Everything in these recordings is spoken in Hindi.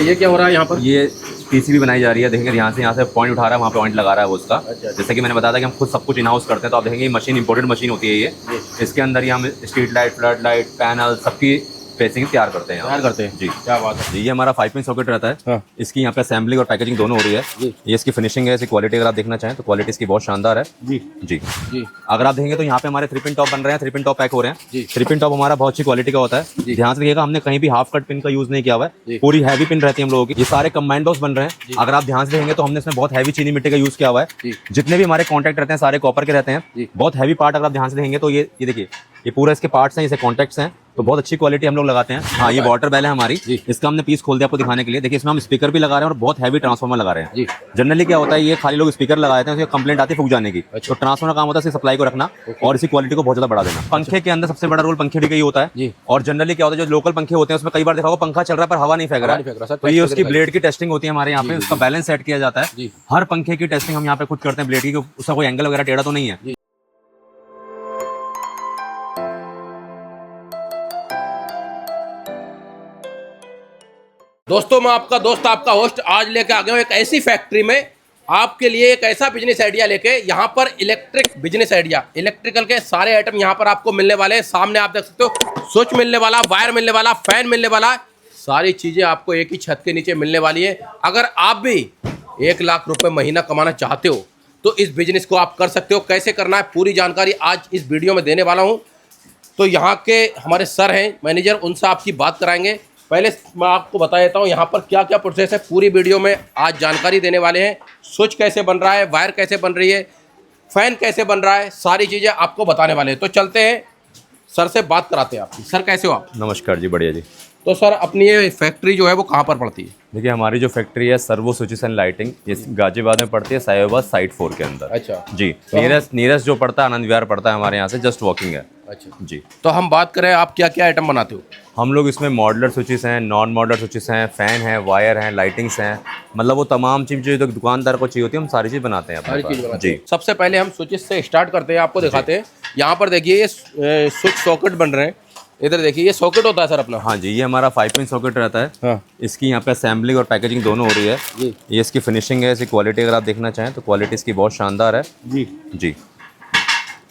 ये क्या हो रहा है यहाँ पर? ये पीसीबी बनाई जा रही है। देखेंगे यहाँ से पॉइंट उठा रहा है, वहाँ पे पॉइंट लगा रहा है वो उसका। अच्छा। जैसे कि मैंने बताया था कि हम खुद सब कुछ इन हाउस करते हैं, तो आप देखेंगे ये मशीन इंपोर्टेड मशीन होती है ये। इसके अंदर ही हम street light, flood light, panel सबकी फेसिंग तैयार करते हैं। तैयार करते हैं जी। क्या बात है जी, ये हमारा 5 पिन सॉकेट रहता है। हाँ। इसकी यहाँ पे असेंबलिंग और पैकेजिंग दोनों हो रही है। ये इसकी फिनिशिंग है, इसकी क्वालिटी अगर आप देखना चाहें तो क्वालिटी इसकी बहुत शानदार है। जी जी जी। अगर आप देखेंगे तो यहाँ पे हमारे 3 पिन टॉप बन रहे हैं, 3 पिन टॉप पैक हो रहे हैं। जी। 3 पिन टॉप हमारा बहुत अच्छी क्वालिटी का होता है। ध्यान से देखिएगा, हमने कहीं भी हाफ कट पिन का यूज नहीं किया हुआ है, पूरी हैवी पिन रहती है हम लोगों की। ये सारे कंबाइंड बॉक्स बन रहे हैं। अगर आप ध्यान से देखेंगे तो हमने इसमें बहुत हैवी चीनी मिट्टी का यूज किया हुआ है। जितने भी हमारे कॉन्टैक्ट रहते हैं सारे कॉपर के रहते हैं। बहुत हैवी पार्ट अगर आप ध्यान से देखेंगे तो ये देखिए, ये पूरा इसके पार्ट्स हैं, इसे कॉन्टैक्ट्स हैं, तो बहुत अच्छी क्वालिटी हम लोग लगाते हैं। हाँ, ये वाटर बैल है हमारी। इसका हमने पीस खोल दिया आपको दिखाने के लिए। देखिए, इसमें हम स्पीकर भी लगा रहे हैं और बहुत हैवी ट्रांसफार्मर लगा रहे हैं। जनरली क्या होता है, ये खाली लोग स्पीकर लगा देते हैं, उसकी कंप्लेंट आती है फूक जाने की। तो ट्रांसफार्मर काम होता है इसकी सप्लाई को रखना और इसी क्वालिटी को बहुत ज्यादा बढ़ा देना। पंखे के अंदर सबसे बड़ा रोल पंखे का ही होता है। और जनरली क्या होता है, जो लोकल पंखे होते हैं उसमें कई बार देखा होगा पंखा चल रहा है पर हवा नहीं फेंक रहा है, तो ये उसकी ब्लेड की टेस्टिंग होती है हमारे यहाँ पे, उसका बैलेंस सेट किया जाता है। हर पंखे की टेस्टिंग हम यहाँ पे खुद करते हैं, ब्लेड की, उसका कोई एंगल वगैरह टेढ़ा तो नहीं है। दोस्तों, मैं आपका दोस्त, आपका होस्ट आज लेके आ गया हूँ एक ऐसी फैक्ट्री में आपके लिए एक ऐसा बिजनेस आइडिया लेके। यहाँ पर इलेक्ट्रिक बिजनेस आइडिया, इलेक्ट्रिकल के सारे आइटम यहाँ पर आपको मिलने वाले हैं। सामने आप देख सकते हो, स्विच मिलने वाला, वायर मिलने वाला, फैन मिलने वाला, सारी चीजें आपको एक ही छत के नीचे मिलने वाली है। अगर आप भी 1 लाख रुपए महीना कमाना चाहते हो तो इस बिजनेस को आप कर सकते हो। कैसे करना है पूरी जानकारी आज इस वीडियो में देने वाला हूँ। तो यहाँ के हमारे सर हैं मैनेजर, उनसे आपकी बात कराएंगे। पहले मैं आपको बता देता हूँ यहाँ पर क्या क्या प्रोसेस है, पूरी वीडियो में आज जानकारी देने वाले हैं। स्विच कैसे बन रहा है, वायर कैसे बन रही है, फैन कैसे बन रहा है, सारी चीज़ें आपको बताने वाले हैं। तो चलते हैं, सर से बात कराते हैं आपकी। सर कैसे हो आप? नमस्कार जी, बढ़िया जी। तो सर, अपनी ये फैक्ट्री जो है वो कहाँ पर पड़ती है? देखिए, हमारी जो फैक्ट्री है सर्वो स्विचेस एंड लाइटिंग, ये गाजियाबाद में पड़ती है, साहिबाबाद साइट 4 के अंदर। अच्छा जी। नीरस जो पड़ता है, आनंद विहार पड़ता है हमारे यहाँ से, जस्ट वॉकिंग है। अच्छा जी। तो हम बात करें, आप क्या क्या आइटम बनाते हो? हम लोग इसमें मॉडलर स्विचेस हैं, नॉन मॉडलर स्विचेस हैं, फैन है, वायर हैं, लाइटिंग्स हैं, मतलब वो तमाम चीज़ जो दुकानदार को चाहिए होती है हम सारी चीज़ बनाते हैं अपने पास। जी। सबसे पहले हम स्विचेस से स्टार्ट करते हैं, आपको दिखाते हैं। यहाँ पर देखिए, ये स्विच सॉकेट बन रहे हैं। इधर देखिए, ये सॉकेट होता है सर अपना? हाँ जी, ये हमारा 5 पिन सॉकेट रहता है। हाँ। इसकी यहाँ पे असेंबलिंग और पैकेजिंग दोनों हो रही है। ये इसकी फिनिशिंग है, इसकी क्वालिटी अगर आप देखना चाहें तो क्वालिटी इसकी बहुत शानदार है। जी जी।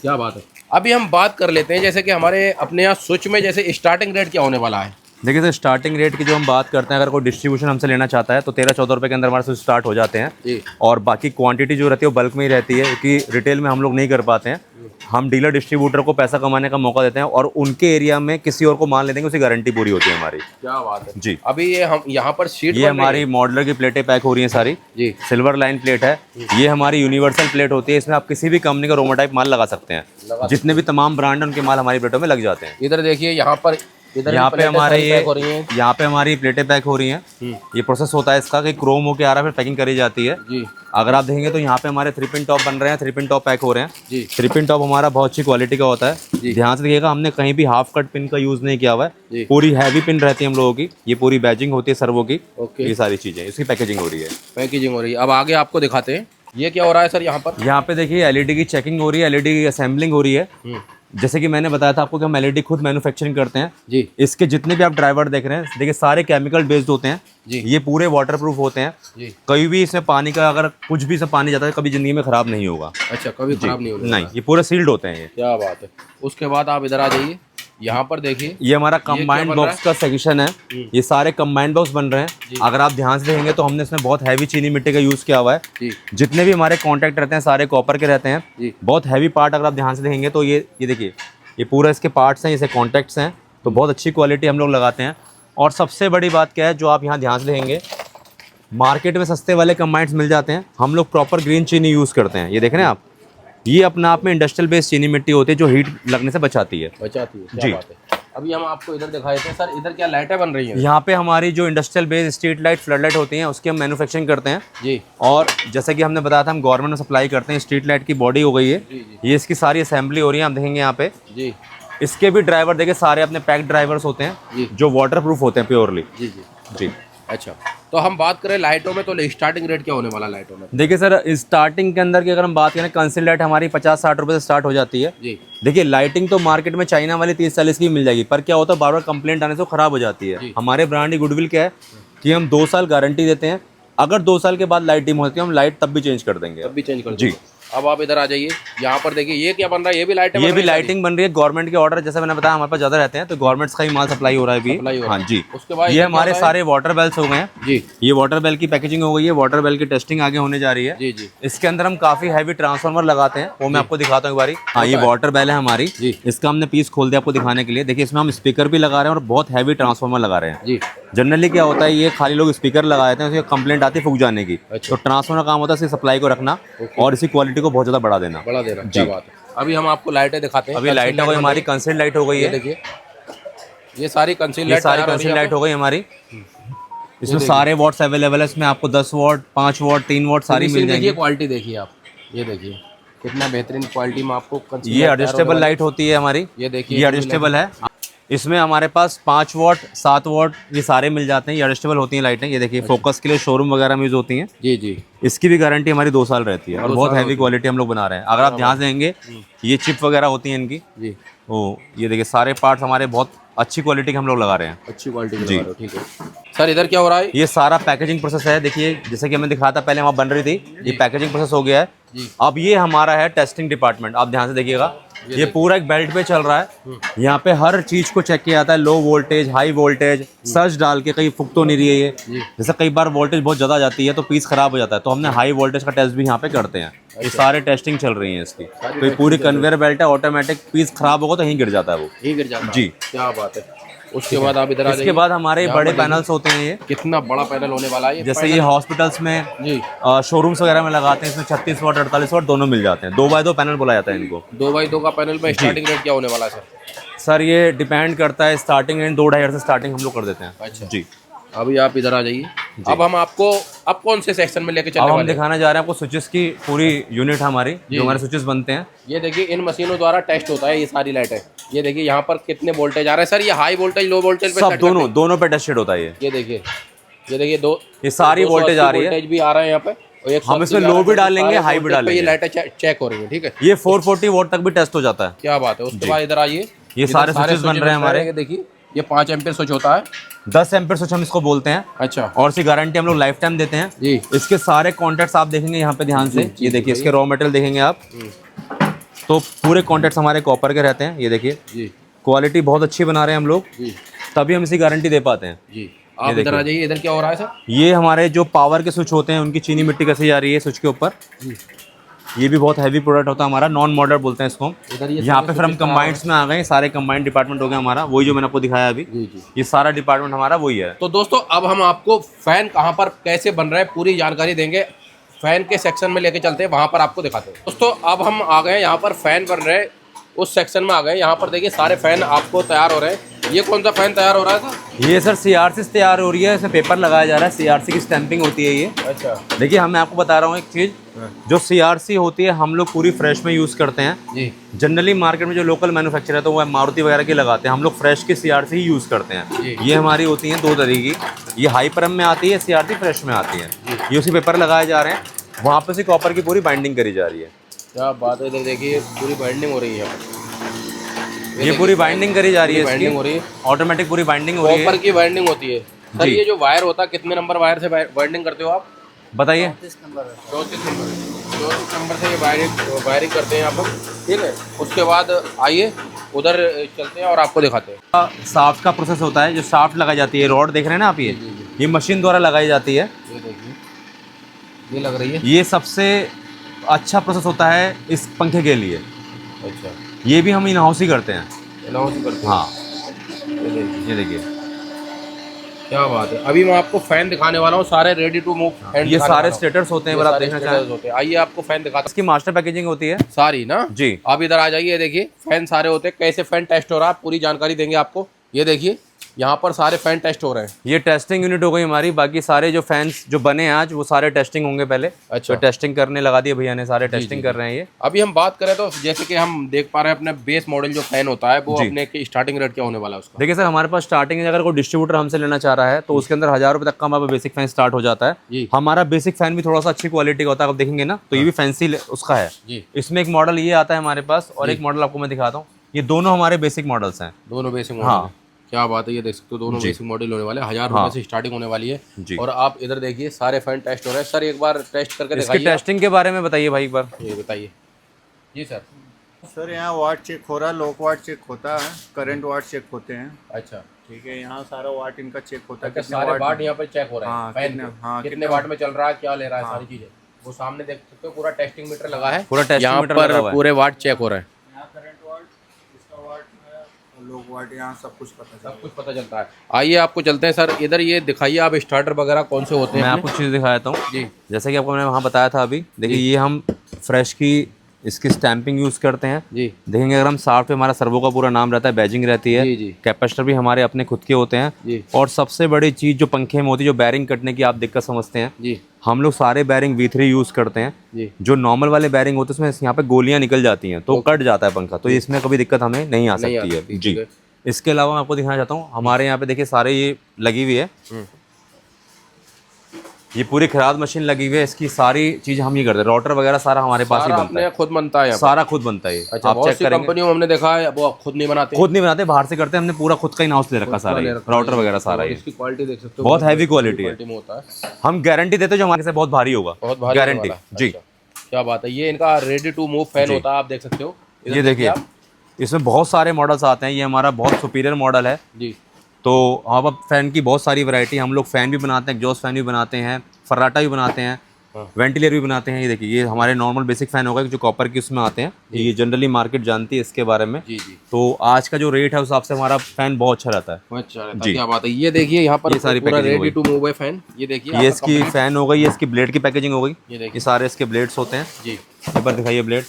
क्या बात है। अभी हम बात कर लेते हैं, जैसे कि हमारे अपने यहाँ स्विच में जैसे स्टार्टिंग रेट क्या होने वाला है? देखिए सर, स्टार्टिंग रेट की जो हम बात करते हैं, अगर कोई डिस्ट्रीब्यूशन हमसे लेना चाहता है तो 13-14 रुपये के अंदर हमारे स्विच स्टार्ट हो जाते हैं। और बाकी क्वांटिटी जो रहती है वो बल्क में ही रहती है, क्योंकि रिटेल में हम लोग नहीं कर पाते हैं। हम डीलर डिस्ट्रीब्यूटर को पैसा कमाने का मौका देते हैं और उनके एरिया में किसी और को माल ले देंगे, उसकी गारंटी पूरी होती है हमारी। क्या बात है जी। अभी ये हम यहाँ पर शीट, ये हमारी मॉडलर की प्लेटें पैक हो रही हैं सारी। जी। सिल्वर लाइन प्लेट है, ये हमारी यूनिवर्सल प्लेट होती है। इसमें आप किसी भी कंपनी का रोमा टाइप माल लगा सकते हैं, जितने भी तमाम ब्रांड है उनके माल हमारी प्लेटों में लग जाते हैं। इधर देखिए, यहाँ पे हमारे यहाँ पे हमारी प्लेटें पैक हो रही हैं। ये प्रोसेस होता है इसका कि क्रोम होके आ रहा है, फिर पैकिंग करी जाती है। जी। अगर आप देखेंगे तो यहाँ पे हमारे 3 पिन टॉप बन रहे हैं, 3 पिन टॉप पैक हो रहे हैं। जी। 3 पिन टॉप हमारा बहुत अच्छी क्वालिटी का होता है। ध्यान से देखिएगा, हमने कहीं भी हाफ कट पिन का यूज नहीं किया हुआ है, पूरी हैवी पिन रहती है हम लोगों की। ये पूरी बैजिंग होती है सर्वो की। ये सारी चीजें, इसकी पैकेजिंग हो रही है। पैकेजिंग हो रही है। अब आगे आपको दिखाते हैं, ये क्या हो रहा है सर यहाँ पर? यहाँ पे देखिए, एलईडी की चेकिंग हो रही है, एलईडी की असेंबलिंग हो रही है। जैसे कि मैंने बताया था आपको कि हम एलईडी खुद मैन्युफैक्चरिंग करते हैं। जी। इसके जितने भी आप ड्राइवर देख रहे हैं, देखिए सारे केमिकल बेस्ड होते हैं। जी। ये पूरे वाटरप्रूफ होते हैं। जी। कभी भी इसमें पानी का, अगर कुछ भी इसमें पानी जाता है, कभी जिंदगी में खराब नहीं होगा। अच्छा, कभी खराब नहीं होगा? नहीं, ये पूरे सील्ड होते हैं ये। क्या बात है। उसके बाद आप इधर आ जाइए, यहाँ पर देखिए, ये हमारा कंबाइंड बॉक्स का सेक्शन है। ये सारे कंबाइंड बॉक्स बन रहे हैं। अगर आप ध्यान से देखेंगे तो हमने इसमें बहुत हैवी चीनी मिट्टी का यूज किया हुआ है। जितने भी हमारे कॉन्टैक्ट रहते हैं सारे कॉपर के रहते हैं। बहुत हैवी पार्ट अगर आप ध्यान से देखेंगे तो ये देखिए, ये पूरा इसके पार्ट्स हैं, इसे कॉन्टैक्ट्स हैं, तो बहुत अच्छी क्वालिटी हम लोग लगाते हैं। और सबसे बड़ी बात क्या है, जो आप यहाँ ध्यान से देखेंगे, मार्केट में सस्ते वाले कंबाइंड्स मिल जाते हैं, हम लोग प्रॉपर ग्रीन चीनी यूज़ करते हैं। ये देख रहे हैं आप, ये अपना आप में इंडस्ट्रियल बेस्ड चीनी मिट्टी होती है जो हीट लगने से बचाती है। जी। अभी हम आपको इधर दिखाए थे सर, इधर क्या लाइटें बन रही हैं? यहाँ पे हमारी जो industrial based street light, flood light होती हैं, उसकी हम मैन्युफैक्चरिंग करते हैं। जी। और जैसे कि हमने बताया था, हम गवर्नमेंट में सप्लाई करते हैं। स्ट्रीट लाइट की बॉडी हो गई है। ये इसकी सारी असेंबली हो रही है, आप देखेंगे यहाँ पे। जी। इसके भी ड्राइवर देखिए, सारे अपने पैक्ड ड्राइवर्स होते हैं जो वाटरप्रूफ होते हैं प्योरली। जी जी जी। अच्छा, तो हम बात करें लाइटों में, तो स्टार्टिंग रेट क्या होने वाला लाइटों में? देखिए सर, स्टार्टिंग के अंदर की अगर हम बात करें, कंसिल लाइट हमारी 50-60 रुपये से स्टार्ट हो जाती है। जी। देखिए, लाइटिंग तो मार्केट में चाइना वाली 30-40 की मिल जाएगी, पर क्या होता है, बार बार कंप्लेंट आने से खराब हो जाती है। हमारे ब्रांड की गुडविल क्या है कि हम 2 साल गारंटी देते हैं। अगर 2 साल के बाद लाइट डिम होती है हम लाइट तब भी चेंज कर देंगे। तब भी चेंज कर जी। देंगे। अब आप इधर आ जाइए, यहाँ पर देखिए ये क्या बन रहा है, ये भी लाइट ये भी लाइटिंग बन रही है। गवर्नमेंट के ऑर्डर जैसे मैंने बताया हमारे पास ज्यादा रहते हैं, तो गवर्नमेंट्स का ही माल सप्लाई हो रहा है अभी। हाँ जी। उसके बाद ये हमारे सारे वाटर बेल्स हो गए हैं जी। ये वाटर बेल की पैकेजिंग हो गई है, वाटर बेल की टेस्टिंग आगे होने जा रही है। जी जी। इसके अंदर हम काफी हैवी ट्रांसफार्मर लगाते हैं, वो मैं आपको दिखाता हूँ एक बारी। हाँ, ये वाटर बेल है हमारी। इसका हमने पीस खोल दिया आपको दिखाने के लिए। देखिए इसमें हम स्पीकर भी लगा रहे हैं और बहुत हैवी ट्रांसफार्मर लगा रहे हैं जी। जनरली क्या होता है, ये खाली लोग स्पीकर लगा देते हैं, उसकी कंप्लेंट आती है फूक जाने की। तो ट्रांसफार्मर का काम होता है इसकी सप्लाई को रखना और इसी क्वालिटी को बहुत ज्यादा बढ़ा देना। क्या बात है। अभी हम आपको लाइटें दिखाते हैं। अभी लाइट हो गई हमारी, कंसील्ड लाइट हो गई है। देखिए ये सारी कंसील्ड लाइट हो गई हमारी। इसमें सारे वॉट्स अवेलेबल है। इसमें आपको 10 वॉट, 5 वॉट, 3 वॉट सारी मिल जाएगी। क्वालिटी देखिए आप, ये देखिए कितना बेहतरीन क्वालिटी में आपको। ये एडजस्टेबल लाइट होती है हमारी। ये देखिए ये एडजस्टेबल है। इसमें हमारे पास 5 वॉट, 7 वॉट ये सारे मिल जाते हैं। ये एडजस्टेबल होती हैं लाइटें। ये देखिए फोकस के लिए शोरूम वगैरह में यूज होती हैं। जी जी। इसकी भी गारंटी हमारी 2 साल रहती है और बहुत हैवी क्वालिटी हम लोग बना रहे हैं। अगर आप ध्यान देंगे ये चिप वगैरह होती हैं इनकी जी। ओ ये देखिए सारे पार्ट्स हमारे बहुत अच्छी क्वालिटी के हम लोग लगा रहे हैं। अच्छी क्वालिटी जी। ठीक है सर। इधर क्या हो रहा है? ये सारा पैकेजिंग प्रोसेस है। देखिए जैसे कि हमें दिखाया था पहले वहाँ बन रही थी, ये पैकेजिंग प्रोसेस हो गया है। अब ये हमारा है टेस्टिंग डिपार्टमेंट। आप ध्यान से देखिएगा, ये पूरा एक बेल्ट पे चल रहा है। यहाँ पे हर चीज को चेक किया जाता है, low voltage, high voltage, search डाल के कहीं फूक तो नहीं रही है ये। जैसे कई बार वोल्टेज बहुत ज्यादा जाती है तो पीस खराब हो जाता है, तो हमने हाई वोल्टेज का टेस्ट भी यहाँ पे करते हैं। ये सारे टेस्टिंग चल रही है इसकी। तो ये पूरी कन्वेयर बेल्ट है, ऑटोमेटिक। पीस खराब होगा तो यहीं गिर जाता है वो। यहीं गिर जाता है जी। क्या बात है। उसके बाद आप इधर आ जाइए। इसके बाद हमारे बड़े पैनल्स होते हैं। ये कितना बड़ा पैनल होने वाला है। जैसे ये हॉस्पिटल्स में जी शोरूम्स वगैरह में लगाते हैं। इसमें 36 वाट 48 वाट दोनों मिल जाते हैं। 2x2 पैनल बोला जाता है इनको। 2x2 का पैनल में स्टार्टिंग रेट क्या होने वाला है सर? सर ये डिपेंड करता है, स्टार्टिंग रेट 2-2.5 से स्टार्टिंग हम लोग कर देते हैं। अच्छा जी। अभी आप इधर आ जाइए। अब हम आपको अब कौन से सेक्शन में लेके चलने अब हम वाले हैं? दिखाने जा रहे हैं आपको स्विचेस की पूरी यूनिट हमारी, जो हमारे स्विचेस बनते हैं। ये देखिए इन मशीनों द्वारा टेस्ट होता है ये सारी लाइटें। ये देखिए यहाँ पर कितने वोल्टेज आ रहे हैं सर। ये हाई वोल्टेज, लो वोल्टेज पे सब दोनों पे टेस्टेड होता है ये देखिए। ये देखिए ये सारी वोल्टेज आ रही है। वोल्टेज भी आ रहा है यहाँ पे। और हम इसमें लो भी डालेंगे, हाई भी डालेंगे। ये लाइटें चेक हो रही है। ठीक है। ये 440 वोल्ट तक भी टेस्ट हो जाता है। क्या बात है। उसके बाद इधर आइए। ये सारे स्विचेस बन रहे हैं हमारे। देखिए ये 5 एम्पीयर स्विच होता है। 10 एम्पीयर स्विच हम इसको बोलते हैं। अच्छा। और इसकी गारंटी हम लोग लाइफ टाइम देते हैं जी। इसके सारे कॉन्टैक्ट्स आप देखेंगे यहाँ पे ध्यान से। ये देखिए इसके रॉ मटेरियल देखेंगे आप, तो पूरे कॉन्टैक्ट्स हमारे कॉपर के रहते हैं। ये देखिए क्वालिटी बहुत अच्छी बना रहे हैं हम लोग, तभी हम इसकी गारंटी दे पाते हैं जी। आप इधर आ जाइए। इधर क्या हो रहा है सर? ये हमारे जो पावर के स्विच होते हैं उनकी चीनी मिट्टी कैसे जा रही है स्विच के ऊपर। ये भी बहुत हैवी प्रोडक्ट होता है हमारा, नॉन मॉडल बोलते हैं इसको हम। यहाँ पे फिर हम कंबाइंड्स में आ गए, सारे कंबाइंड डिपार्टमेंट हो गया हमारा। वही जो मैंने आपको दिखाया अभी, ये सारा डिपार्टमेंट हमारा वही है। तो दोस्तों अब हम आपको फैन कहाँ पर कैसे बन रहा है पूरी जानकारी देंगे। फैन के सेक्शन में लेके चलते हैं, वहाँ पर आपको दिखाते हैं। दोस्तों अब हम आ गए यहाँ पर फैन बन रहे हैं, उस सेक्शन में आ गए। यहाँ पर देखिए सारे फैन आपको तैयार हो रहे हैं। ये कौन सा फैन तैयार हो रहा है सर? ये सर CRC से तैयार हो रही है। इसमें पेपर लगाया जा रहा है, CRC की स्टैंपिंग होती है ये। अच्छा। देखिए मैं आपको बता रहा हूँ एक चीज़, जो CRC होती है हम लोग पूरी फ्रेश में यूज़ करते हैं जी। जनरली मार्केट में जो लोकल मैन्युफैक्चर है तो वो मारुति वगैरह की लगाते हैं, हम लोग फ्रेश की CRC ही यूज़ करते हैं। ये हमारी होती है 2 तरह की, ये हाई परम में आती है, CRC फ्रेश में आती है। ये उसी पेपर लगाए जा रहे हैं, वहाँ पे से कॉपर की पूरी बाइंडिंग करी जा रही है। क्या बात है। इधर देखिए पूरी बाइंडिंग हो रही है। ये पूरी बाइंडिंग करी जा रही है, बाइंडिंग हो रही है, ऑटोमेटिक पूरी बाइंडिंग हो रही है। कॉपर की बाइंडिंग होती है सर। ये जो वायर होता है कितने नंबर वायर से बाइंडिंग करते हो आप बताइए? 34 नंबर से ये वायरिंग करते हैं आप लोग। ठीक है। उसके बाद आइए उधर चलते हैं और आपको दिखाते हैं। शाफ्ट का प्रोसेस होता है, जो शाफ्ट लगाई जाती है, रॉड देख रहे हैं ना आप, ये मशीन द्वारा लगाई जाती है। ये देखिए ये लग रही है। ये सबसे अच्छा प्रोसेस होता है इस पंखे के लिए। अच्छा। ये भी हम इन हाउस ही करते हैं। इन हाउस ही करते हैं। हाँ ये देखिए क्या बात है। अभी मैं आपको फैन दिखाने वाला हूँ, सारे रेडी टू मूव फैन। ये सारे स्टेटर्स होते हैं, अगर आप देखना चाहें। आइए आपको फैन दिखाते हैं। इसकी मास्टर पैकेजिंग होती है सारी ना जी। आप इधर आ जाइए। देखिए फैन सारे होते हैं, कैसे फैन टेस्ट हो रहा है पूरी जानकारी देंगे आपको। ये देखिए यहाँ पर सारे फैन टेस्ट हो रहे हैं। ये टेस्टिंग यूनिट हो गई हमारी। बाकी सारे जो फैंस जो बने हैं आज वो सारे टेस्टिंग होंगे पहले। अच्छा। तो टेस्टिंग करने लगा दिए भैया ने, सारे टेस्टिंग कर रहे हैं ये। अभी हम बात करें तो जैसे कि हम देख पा रहे हैं अपने बेस मॉडल जो फैन होता है वो अपने की स्टार्टिंग रेट क्या होने वाला है उसका? देखिए सर हमारे पास स्टार्टिंग में अगर कोई डिस्ट्रीब्यूटर हमसे लेना चाह रहा है तो उसके अंदर 1000 रुपये तक का हमारा बेसिक फैन स्टार्ट हो जाता है। हमारा बेसिक फैन भी थोड़ा सा अच्छी क्वालिटी का होता है, आप देखेंगे ना तो ये भी फैंसी उसका है। इसमें एक मॉडल ये आता है हमारे पास और एक मॉडल आपको मैं दिखाता हूँ। ये दोनों हमारे बेसिक मॉडल्स हैं। दोनों बेसिक हाँ। क्या बात है, ये देख सकते हो दोनों बेसिक मॉडल होने वाले हैं, 1000 रुपए से स्टार्टिंग होने वाली है जी। और आप इधर देखिए सारे फैन टेस्ट हो रहे हैं। सर एक बार टेस्ट करके इसके दिखाइए। टेस्टिंग के बारे में बताइए भाई एक बार। ये बताइए जी सर। सर यहाँ वाट चेक हो रहा है, लोक वाट चेक होता है, करंट वाट चेक होते हैं। अच्छा ठीक है, यहाँ सारा वाट इनका चेक होता है। अच्छा, सारे वाट यहाँ पर चेक हो रहे हैं। हाँ, फैन कितने- के। हाँ, कितने कितने- वाट में चल रहा है, क्या ले रहा है, सारी चीजें वो सामने देख सकते हो। पूरा टेस्टिंग मीटर लगा है, पूरा टेस्टिंग यहाँ मीटर पर लगा हुआ है। पूरे वाट चेक हो रहे हैं। यहाँ करंट वाट, इसका वाट है, और लोक वाट, यहाँ सब कुछ पता सब चलता कुछ पता चलता है। आइए आपको चलते हैं सर इधर, ये दिखाइए आप स्टार्टर वगैरह कौन से होते हैं मैं अपने? आपको चीज़ दिखाता हूँ जी जैसे कि आपको मैंने वहाँ बताया था अभी। देखिए ये हम फ्रेश की इसकी स्टैंपिंग यूज़ करते हैं। जी देखेंगे अगर हम साफ्ट पे हमारा सर्वो का पूरा नाम रहता है, बैजिंग रहती है, जी जी कैपेसिटर भी हमारे अपने खुद के होते हैं। जी और सबसे बड़ी चीज़ जो पंखे में होती है, जो बैरिंग कटने की आप दिक्कत समझते हैं, जी हम लोग सारे बैरिंग V3 यूज़ करते हैं। जी जो नॉर्मल वाले बैरिंग होते हैं उसमें यहाँ पे गोलियां निकल जाती हैं तो कट जाता है पंखा, तो इसमें कभी दिक्कत हमें नहीं आ नहीं आ सकती है सकती, जी। ठीक है। इसके अलावा मैं आपको दिखाना चाहता हूँ, हमारे यहाँ पे देखिए सारे ये लगी हुई है, ये पूरी खराद मशीन लगी हुई है, इसकी सारी चीज हम ये करते हैं। रोटर वगैरह सारा हमारे पास ही सारा बनता अपने है, खुद बनता है यहाँ पर? सारा खुद बनता है। अच्छा, आप बहुत चेक सी करेंगे, कंपनियों में हमने देखा है वो खुद नहीं बनाते, खुद नहीं बनाते, बाहर से करते हैं। हमने पूरा खुद का ही नाउस ले रखा सारा, ये राउटर वगैरह सारा और ये इसकी क्वालिटी देख सकते हो, बहुत हैवी क्वालिटी है। क्वालिटी में होता है। हम गारंटी देते हैं जो हमारे से बहुत भारी होगा, बहुत भारी होने गारंटी वाला है। जी। अच्छा, क्या बात है, ये इनका रेडी टू मूव फैन जी। होता है, आप देख सकते हो। इधर ये देखिए आप। इसमें बहुत सारे मॉडल्स आते हैं, ये हमारा बहुत सुपीरियर मॉडल है। जी तो आप अब फैन की बहुत सारी वैरायटी, हम लोग फैन भी बनाते हैं, एग्जॉस्ट फैन भी बनाते हैं, फर्राटा भी बनाते हैं, हाँ। वेंटिलेटर भी बनाते हैं। ये देखिए ये हमारे नॉर्मल बेसिक फैन होगा जो कॉपर की उसमें आते हैं, ये जनरली मार्केट जानती है इसके बारे में। जी जी तो आज का जो रेट है उस हिसाब से हमारा फैन बहुत अच्छा रहता है। अच्छा रहता है, जी। क्या बात है। ये देखिए यहाँ पर ये सारी पूरा पैकेजिंग रेडी टू मूव है फैन। ये देखिए ये आपका इसकी complete- फैन हो गई, ये इसकी ब्लेड की पैकेजिंग हो गई, ये देखिए ये सारे इसके ब्लेड्स होते हैं। जी, एक बार दिखाइए ब्लेड,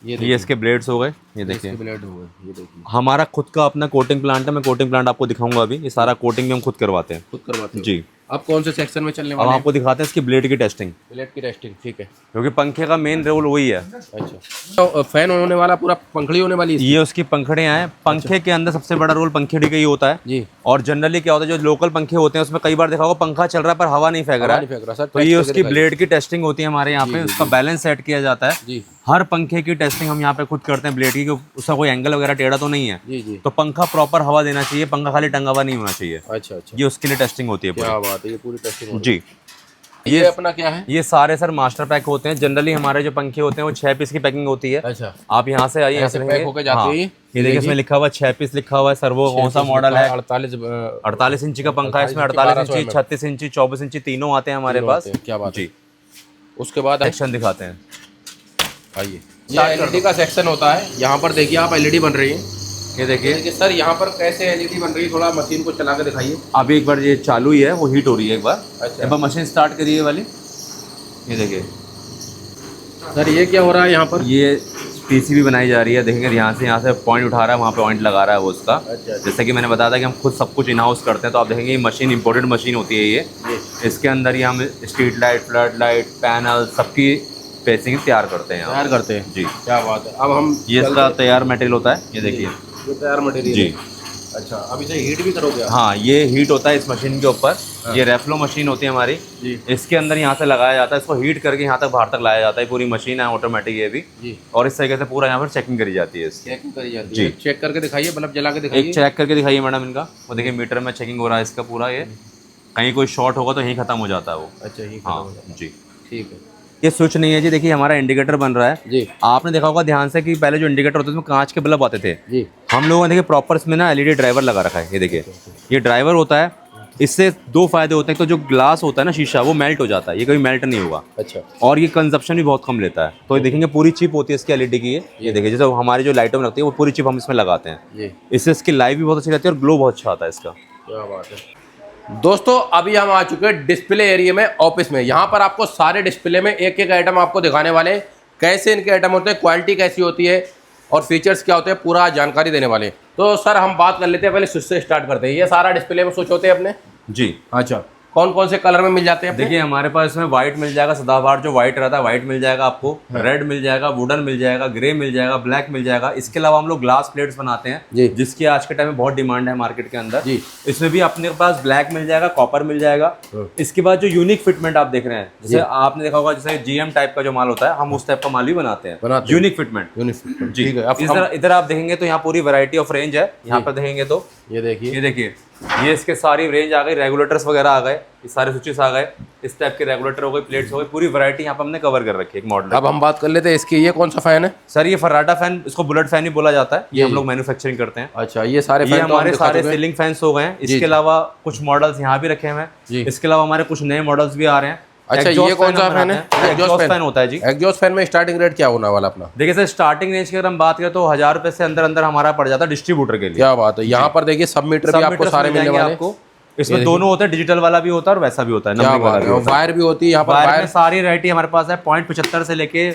ये इसके ब्लेड्स हो गए, ये देखिए। इसके ब्लेड हुए, ये देखिए हमारा खुद का अपना कोटिंग प्लांट है, मैं कोटिंग प्लांट आपको दिखाऊंगा अभी। ये सारा कोटिंग भी हम खुद करवाते हैं खुद करवाते हो। जी। अब कौन से सेक्शन में चलने अब वाले हैं? आपको दिखाते हैं इसकी ब्लेड की टेस्टिंग, ब्लेड की टेस्टिंग, ठीक है। क्योंकि पंखे का मेन रोल वही है। अच्छा, तो फैन होने वाला पूरा पंखड़ी होने वाली है इसकी? ये उसकी पंखड़ियाँ हैं। पंखे के अंदर सबसे बड़ा रोल पंखड़ी का ही होता है। जी। और जनरली क्या होता है, जो लोकल पंखे होते हैं उसमें कई बार देखा होगा पंखा चल रहा है पर हवा नहीं फेंक रहा नहीं है, फेंक रहा सर। तो ये उसकी ब्लेड की टेस्टिंग होती है हमारे यहाँ पे, उसका बैलेंस सेट किया जाता है। जी हर पंखे की टेस्टिंग हम यहाँ पे खुद करते हैं ब्लेड की, कि उसका कोई एंगल वगैरह टेढ़ा तो नहीं है, जी जी। तो पंखा प्रॉपर हवा देना चाहिए, पंखा खाली टंगा हुआ नहीं होना चाहिए। अच्छा अच्छा, ये उसके लिए टेस्टिंग होती है पूरी। क्या बात है, ये पूरी टेस्टिंग हो रही जी। है। ये अपना क्या है? ये सारे सर मास्टर पैक होते हैं। जनरली हमारे जो पंखे होते हैं वो 6 पीस की पैकिंग होती है। अच्छा, आप यहाँ से आइए, ऐसे पैक होके जाते हैं। ये देखिए इसमें लिखा हुआ 6 पीस लिखा हुआ है। सर्वो कौन सा मॉडल है? 48 इंची का पंखा है इसमें, 48 इंची, 36 इंची, 24 इंची तीनों आते हैं हमारे पास। क्या बात है। जी। उसके बाद सेक्शन दिखाते हैं, आइए, ये एलईडी का सेक्शन होता है। यहाँ पर देखिए आप एलईडी बन रही है। ये देखिए। देखिए सर यहाँ पर कैसे एलईडी बन रही है, थोड़ा मशीन को चला के दिखाइए। अभी एक बार ये चालू ही है, वो हीट हो रही है एक बार। अच्छा। एक बार मशीन स्टार्ट करिए वाली, ये देखिए सर ये क्या हो रहा है यहाँ पर? ये पीसीबी बनाई जा रही है। देखेंगे यहाँ से पॉइंट उठा रहा है, वहाँ पे पॉइंट लगा रहा है वो उसका। अच्छा। जैसे कि मैंने बताया था कि हम खुद सब कुछ इन हाउस करते हैं, तो आप देखेंगे ये मशीन इंपोर्टेड मशीन होती है ये। इसके अंदर ही हम street light, flood light, panel सबकी पेसिंग तैयार करते हैं, तैयार करते हैं। जी। क्या बात है। अब हम ये इसका तैयार मटेरियल होता है, ये देखिए। ये तैयार मटेरियल जी। अच्छा, अब इसे हीट भी करोगे आप? हाँ, ये हीट होता है इस मशीन के ऊपर। ये रेफ्लो मशीन होती है हमारी। जी इसके अंदर यहाँ से लगाया जाता है, इसको हीट करके यहाँ तक बाहर तक लाया जाता है। पूरी मशीन है ऑटोमेटिक ये भी। जी। और इस तरीके से पूरा यहाँ पर चेकिंग करी जाती है इसकी। चेकिंग करी जाती जी। है। चेक करके दिखाइए, बल्ब जला के दिखाइए। एक चेक करके दिखाइए मैडम इनका, वो देखिए मीटर में चेकिंग हो रहा है इसका पूरा। ये कहीं कोई शॉर्ट होगा तो यहीं खत्म हो जाता है वो। अच्छा, ये हाँ जी। ठीक है। ये स्विच नहीं है जी, देखिए हमारा इंडिकेटर बन रहा है। जी आपने देखा होगा ध्यान से कि पहले जो इंडिकेटर होते थे उसमें कांच के बल्ब आते थे। जी। हम लोगों ने देखिए प्रॉपर इसमें ना एलईडी ड्राइवर लगा रखा है। ये देखिए ये ड्राइवर होता है, इससे दो फायदे होते हैं। तो जो ग्लास होता है ना शीशा, वो मेल्ट हो जाता है, ये कभी मेल्ट नहीं होगा। अच्छा। और ये कंजप्शन भी बहुत कम लेता है। तो ये देखेंगे पूरी चिप होती है इसकी एलईडी की। ये देखिए जैसे हमारी जो लाइटों में लगती है वो पूरी चिप हम इसमें लगाते हैं। जी। इससे इसकी लाइट भी बहुत अच्छी रहती है और ग्लो बहुत अच्छा आता है इसका। क्या बात है। दोस्तों अभी हम आ चुके हैं डिस्प्ले एरिया में, ऑफिस में। यहाँ पर आपको सारे डिस्प्ले में एक एक आइटम आपको दिखाने वाले हैं, कैसे इनके आइटम होते हैं, क्वालिटी कैसी होती है और फीचर्स क्या होते हैं, पूरा जानकारी देने वाले हैं। तो सर हम बात कर लेते हैं, पहले स्विच से स्टार्ट करते हैं। ये सारा डिस्प्ले में स्विच होते हैं अपने? जी। अच्छा, कौन कौन से कलर में मिल जाते हैं? देखिए हमारे पास इसमें व्हाइट मिल जाएगा, सदाबहार जो व्हाइट रहता है व्हाइट मिल जाएगा आपको, रेड मिल जाएगा, वुडन मिल जाएगा, ग्रे मिल जाएगा, ब्लैक मिल जाएगा। इसके अलावा हम लोग ग्लास प्लेट्स बनाते हैं जिसकी आज के टाइम में बहुत डिमांड है मार्केट के अंदर। इसमें भी अपने पास ब्लैक मिल जाएगा, कॉपर मिल जाएगा। इसके बाद जो यूनिक फिटमेंट आप देख रहे हैं, जैसे आपने देखा होगा जैसे GM टाइप का जो माल होता है, हम उस टाइप का माल भी बनाते हैं, यूनिक फिटमेंट जी। इधर आप देखेंगे तो यहाँ पूरी वैरायटी ऑफ रेंज है। यहाँ पर देखेंगे तो ये देखिए ये इसके सारी रेंज आ गई, रेगुलेटर्स वगैरह आ गए, ये सारे स्विचेस आ गए, इस टाइप के रेगुलेटर हो गए, प्लेट्स हो गए, पूरी वैरायटी यहाँ पे हमने कवर कर रखी है एक मॉडल। अब हम बात कर लेते हैं इसकी, ये कौन सा फैन है सर? ये फर्राटा फैन, इसको बुलेट फैन ही बोला जाता है, ये हम लोग मैन्युफैक्चरिंग करते हैं। अच्छा, ये सारे ये हमारे सारे सीलिंग फैंस हो गए हैं। इसके अलावा कुछ मॉडल्स यहाँ भी रखे हुए हैं। इसके अलावा हमारे कुछ नए मॉडल्स भी आ रहे हैं। अच्छा, ये कौन सा फैन है? एग्जॉस्ट फैन होता है जी। एग्जॉस्ट फैन में स्टार्टिंग रेट क्या होने वाला अपना? देखिए सर, स्टार्टिंग रेंज की अगर हम बात करें तो 1000 रुपए से अंदर अंदर हमारा पड़ जाता है डिस्ट्रीब्यूटर के लिए। क्या बात है। यहाँ पर देखिए सब मीटर भी आपको सारे मिलने वाले हैं। आपको इसमें दोनों होते हैं, डिजिटल वाला भी होता है और वैसा भी होता है, वायर भी होती है यहाँ पर। वायर सारी वैरायटी हमारे पास है, 0.75 से लेके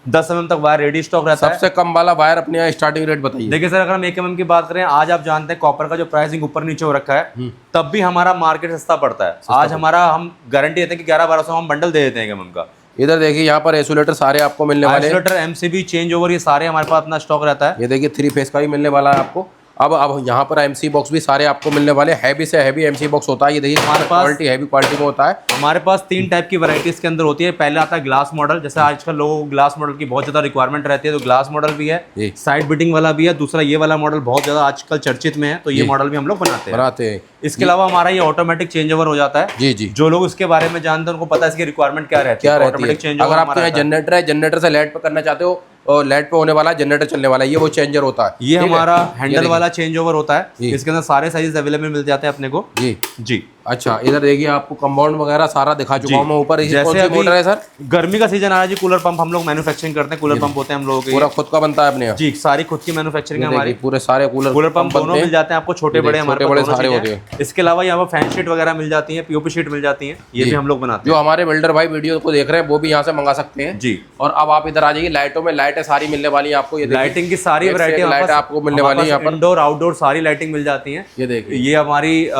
10 mm तक वायर रेडी स्टॉक रहता है। सबसे कम वाला वायर अपने यहाँ स्टार्टिंग रेट बताइए। देखिए सर, अगर हम 1 mm की बात करें, आज आप जानते हैं कॉपर का जो प्राइसिंग ऊपर नीचे हो रखा है, तब भी हमारा मार्केट सस्ता पड़ता है। आज हमारा हम गारंटी देते हैं कि 11-1200 हम बंडल दे देते हैं 1 mm का। इधर देखिए यहाँ पर एसोलेटर सारे आपको मिलने वाले हैं। एसोलेटर, MCB, चेंज ओवर, ये सारे हमारे पास अपना स्टॉक रहता है। ये देखिए 3 फेस का भी मिलने वाला है आपको। अब यहाँ पर MC बॉक्स भी सारे आपको मिलने वाले, हैवी से हैवी MC बॉक्स होता है। ये देखिए हमारे पास क्वालिटी, हैवी क्वालिटी में होता है। हमारे पास 3 टाइप की वैरायटी इसके अंदर होती है। पहले आता है ग्लास मॉडल, जैसे आजकल लोगों को ग्लास मॉडल की बहुत ज्यादा रिक्वायरमेंट रहती है, तो ग्लास मॉडल भी है, साइड बिटिंग वाला भी है। दूसरा ये वाला मॉडल बहुत ज्यादा आजकल चर्चित में है, तो ये मॉडल भी हम लोग बनाते हैं। इसके अलावा हमारा ये ऑटोमेटिक चेंज ओवर हो जाता है। जी। जो लोग इसके बारे में जानते हैं उनको पता है इसकी रिक्वायरमेंट क्या रहती है। ऑटोमेटिक चेंज ओवर, अगर आपके यहाँ जनरेटर है, जनरेटर से लाइट पे करना चाहते हो और लाइट पे होने वाला जनरेटर चलने वाला, ये वो चेंजर होता है। ये हमारा हैंडल वाला चेंज ओवर होता है। इसके अंदर सारे साइज अवेलेबल मिल जाते हैं अपने को। जी। अच्छा, इधर देखिए आपको कंपाउंड वगैरह सारा दिखा चुका हूं मैं ऊपर। जैसे अभी मोटर है सर, गर्मी का सीजन आ रहा है जी, कूलर पंप हम लोग मैन्युफैक्चरिंग करते हैं। कूलर पंप होते हैं हम लोगों के, पूरा खुद का बनता है अपने यहाँ। जी, सारी खुद की मैन्युफैक्चरिंग है हमारी। पूरे सारे कूलर पंप दोनों मिल जाते हैं आपको, छोटे बड़े हमारे बड़े सारे होते हैं। इसके अलावा यहाँ पर फैन शीट वगैरह मिल जाती है, POP शीट मिल जाती है, ये भी हम लोग बनाते हैं। जो हमारे बिल्डर भाई वीडियो को देख रहे हैं वो भी यहाँ से मंगा सकते हैं जी। और अब आप इधर आ जाइए, लाइटों में लाइटें सारी मिलने वाली है आपको। ये लाइटिंग की सारी वैरायटी लाइट आपको मिलने वाली है यहाँ पर। इंडोर आउटडोर सारी लाइटिंग मिल जाती है। ये देखिए, ये हमारी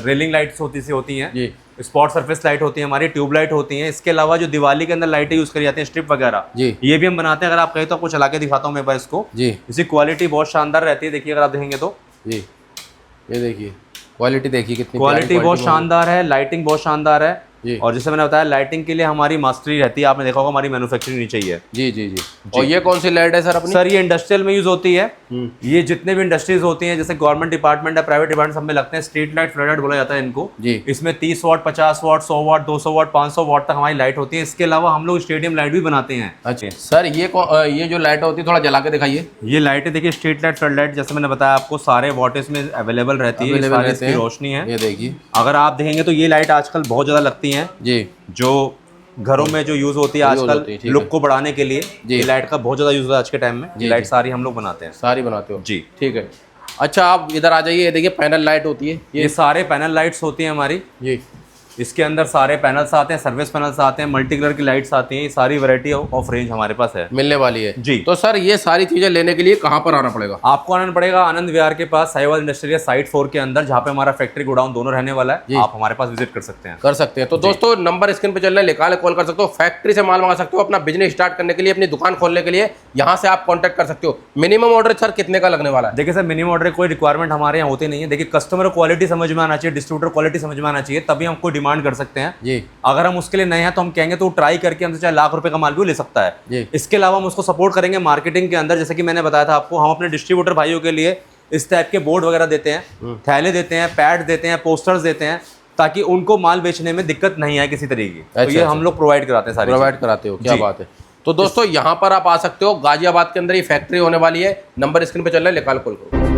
रेलिंग लाइट्स होती हैं जी, स्पॉट सरफेस लाइट होती है हमारी, ट्यूब लाइट होती है। इसके अलावा जो दिवाली के अंदर लाइटें यूज करी जाती हैं, स्ट्रिप वगैरह, ये भी हम बनाते हैं। अगर आप कहें तो आपको चला के दिखाता हूँ मैं इसको जी। इसकी क्वालिटी बहुत शानदार रहती है। देखिए अगर आप देखेंगे तो जी, ये देखिए क्वालिटी देखिए कितनी, क्वालिटी बहुत शानदार है, लाइटिंग बहुत शानदार है। और जैसे मैंने बताया, लाइटिंग के लिए हमारी मास्टरी रहती है। आपने देखा होगा हमारी मैन्युफैक्चरिंग नीचे ही है। जी। और ये कौन सी लाइट है सर अपनी? सर ये इंडस्ट्रियल में यूज होती है। ये जितने भी इंडस्ट्रीज होती हैं, जैसे गवर्नमेंट डिपार्टमेंट है, प्राइवेट डिपार्टमेंट, सब में लगते हैं। स्ट्रीट लाइट, फ्लड लाइट बोला जाता है इनको जी। इसमें 30 वाट, 50 वाट, 100 वाट, 200 वाट, 500 वाट तक हमारी लाइट होती है। इसके अलावा हम लोग स्टेडियम लाइट भी बनाते हैं। अच्छा सर, ये जो लाइट होती है थोड़ा जला के दिखाइए। ये लाइटें देखिए, स्ट्रीट लाइट, फ्लड लाइट, जैसे मैंने बताया आपको, सारे वाटेज में अवेलेबल रहती है, इसकी रोशनी है। ये देखिए, अगर आप देखेंगे तो ये लाइट आजकल बहुत ज्यादा लगती है जी, जो घरों में जो यूज होती है आजकल लुक को बढ़ाने के लिए। ये लाइट का बहुत ज्यादा यूज होता है आज के टाइम में। ये लाइट सारी हम लोग बनाते हैं। सारी बनाते हो जी, ठीक है। अच्छा, आप इधर आ जाइए, ये देखिए पैनल लाइट होती है। ये सारे पैनल लाइट्स होती हैं हमारी जी। इसके अंदर सारे पैनल्स आते हैं, सर्विस पैनल्स आते हैं, मल्टी कलर की लाइट्स आती हैं। ये सारी वैरायटी ऑफ रेंज हमारे पास है, मिलने वाली है जी। तो सर ये सारी चीजें लेने के लिए कहाँ पर आना पड़ेगा? आपको आना पड़ेगा आनंद विहार के पास, साहिवाल इंडस्ट्रियल साइट 4 के अंदर, जहाँ पे हमारा फैक्ट्री गोडाउन दोनों रहने वाला है। आप हमारे पास विजिट कर सकते हैं। तो दोस्तों नंबर स्क्रीन पे चल रहा है, निकाल कॉल कर सकते हो। फैक्ट्री से माल मंगा सकते हो, अपना बिजनेस स्टार्ट करने के लिए, अपनी दुकान खोलने के लिए यहाँ से आप कॉन्टैक्ट कर सकते हो। मिनिमम ऑर्डर सर कितने का लगने वाला है? देखिए सर, मिनिमम ऑर्डर कोई रिक्वायरमेंट हमारे यहाँ होती नहीं है। देखिए, कस्टमर क्वालिटी समझ में आना चाहिए, डिस्ट्रीब्यूटर क्वालिटी समझ में आना चाहिए, तभी हम कोई डिमांड कर सकते हैं जी। अगर हम उसके लिए नए हैं तो हम कहेंगे तो ट्राई करके हमसे चाहे लाख रुपए का माल भी ले सकता है। इसके अलावा हम उसको सपोर्ट करेंगे मार्केटिंग के अंदर। जैसे कि मैंने बताया था आपको, हम अपने डिस्ट्रीब्यूटर भाइयों के लिए इस टाइप के बोर्ड वगैरह देते हैं, थैले देते हैं, पैड देते हैं, पोस्टर्स देते हैं, ताकि उनको माल बेचने में दिक्कत नहीं आए किसी तरीके की। तो ये हम लोग प्रोवाइड कराते हैं, सारी प्रोवाइड कराते हो। क्या बात है। तो दोस्तों यहाँ पर आप आ सकते हो, गाजियाबाद के अंदर ये फैक्ट्री होने वाली है। नंबर स्क्रीन पे चल रहा है, निकाल कॉल करो।